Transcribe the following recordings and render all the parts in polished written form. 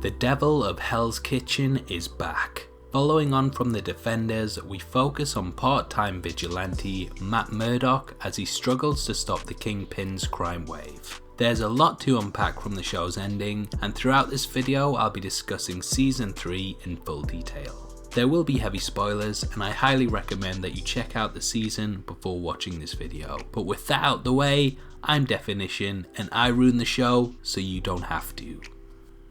The Devil of Hell's Kitchen is back. Following on from the Defenders, we focus on part-time vigilante Matt Murdock as he struggles to stop the Kingpin's crime wave. There's a lot to unpack from the show's ending, and throughout this video I'll be discussing Season 3 in full detail. There will be heavy spoilers, and I highly recommend that you check out the season before watching this video. But with that out the way, I'm Deffinition, and I ruin the show so you don't have to.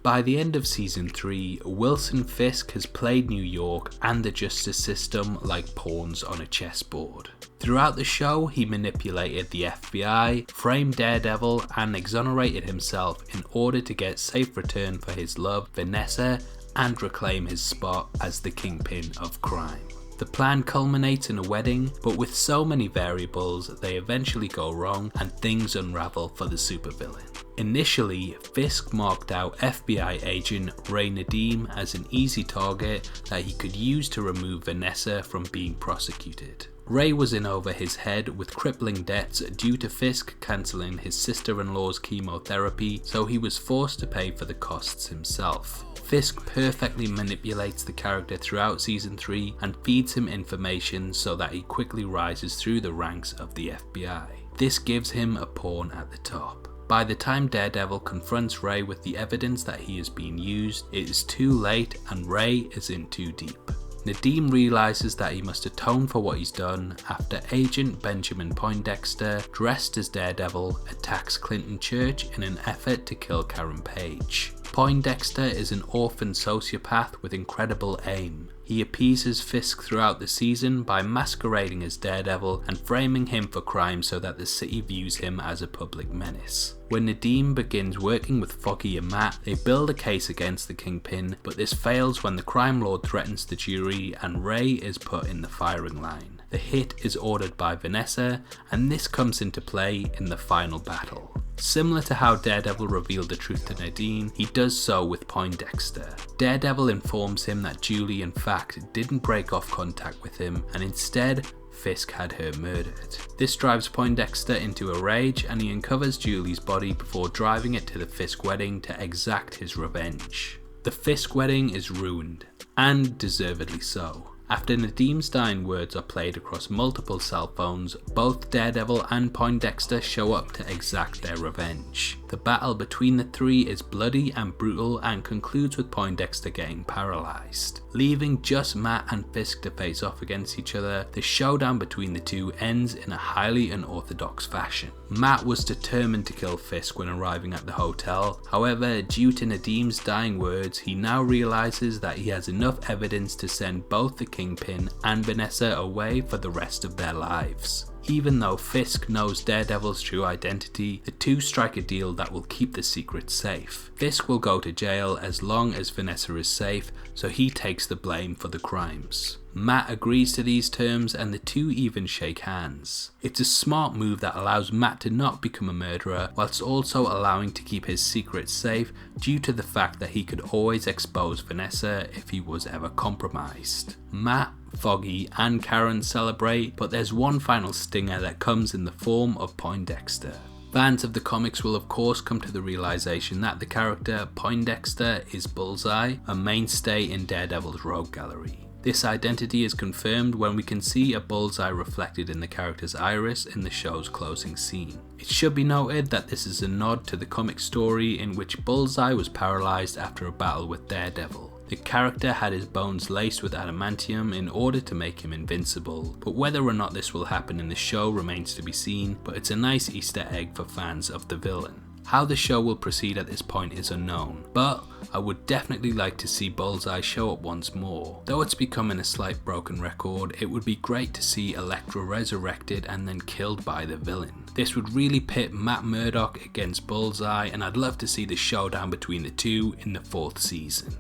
By the end of Season 3, Wilson Fisk has played New York and the justice system like pawns on a chessboard. Throughout the show, he manipulated the FBI, framed Daredevil, and exonerated himself in order to get safe return for his love, Vanessa, and reclaim his spot as the Kingpin of Crime. The plan culminates in a wedding, but with so many variables, they eventually go wrong and things unravel for the supervillain. Initially, Fisk marked out FBI agent Ray Nadeem as an easy target that he could use to remove Vanessa from being prosecuted. Ray was in over his head with crippling debts due to Fisk cancelling his sister-in-law's chemotherapy, so he was forced to pay for the costs himself. Fisk perfectly manipulates the character throughout Season 3 and feeds him information so that he quickly rises through the ranks of the FBI. This gives him a pawn at the top. By the time Daredevil confronts Ray with the evidence that he is being used, it is too late and Ray is in too deep. Nadeem realizes that he must atone for what he's done after Agent Benjamin Poindexter, dressed as Daredevil, attacks Clinton Church in an effort to kill Karen Page. Poindexter is an orphan sociopath with incredible aim. He appeases Fisk throughout the season by masquerading as Daredevil and framing him for crime so that the city views him as a public menace. When Nadeem begins working with Foggy and Matt, they build a case against the Kingpin, but this fails when the crime lord threatens the jury and Ray is put in the firing line. The hit is ordered by Vanessa, and this comes into play in the final battle. Similar to how Daredevil revealed the truth to Nadeem, he does so with Poindexter. Daredevil informs him that Julie in fact didn't break off contact with him, and instead Fisk had her murdered. This drives Poindexter into a rage and he uncovers Julie's body before driving it to the Fisk wedding to exact his revenge. The Fisk wedding is ruined, and deservedly so. After Nadeem's dying words are played across multiple cell phones, both Daredevil and Poindexter show up to exact their revenge. The battle between the three is bloody and brutal and concludes with Poindexter getting paralysed. Leaving just Matt and Fisk to face off against each other, the showdown between the two ends in a highly unorthodox fashion. Matt was determined to kill Fisk when arriving at the hotel, however, due to Nadeem's dying words, he now realises that he has enough evidence to send both the Kingpin and Vanessa away for the rest of their lives. Even though Fisk knows Daredevil's true identity, the two strike a deal that will keep the secret safe. Fisk will go to jail as long as Vanessa is safe, so he takes the blame for the crimes. Matt agrees to these terms and the two even shake hands. It's a smart move that allows Matt to not become a murderer whilst also allowing to keep his secret safe due to the fact that he could always expose Vanessa if he was ever compromised. Matt, Foggy and Karen celebrate, but there's one final stinger that comes in the form of Poindexter. Fans of the comics will of course come to the realization that the character Poindexter is Bullseye, a mainstay in Daredevil's rogue gallery. This identity is confirmed when we can see a bullseye reflected in the character's iris in the show's closing scene. It should be noted that this is a nod to the comic story in which Bullseye was paralysed after a battle with Daredevil. The character had his bones laced with adamantium in order to make him invincible, but whether or not this will happen in the show remains to be seen, but it's a nice Easter egg for fans of the villain. How the show will proceed at this point is unknown, but I would definitely like to see Bullseye show up once more. Though it's becoming a slight broken record, it would be great to see Elektra resurrected and then killed by the villain. This would really pit Matt Murdock against Bullseye, and I'd love to see the showdown between the two in the 4th season.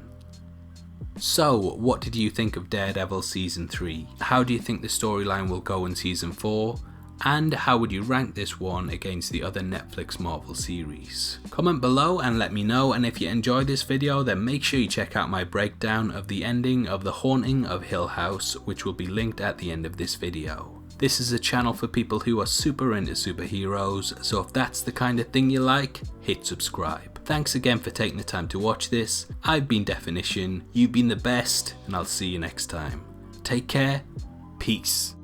So, what did you think of Daredevil Season 3? How do you think the storyline will go in Season 4? And how would you rank this one against the other Netflix Marvel series? Comment below and let me know, and if you enjoyed this video then make sure you check out my breakdown of the ending of The Haunting of Hill House, which will be linked at the end of this video. This is a channel for people who are super into superheroes, so if that's the kind of thing you like, hit subscribe. Thanks again for taking the time to watch this. I've been Deffinition, you've been the best, and I'll see you next time. Take care, peace.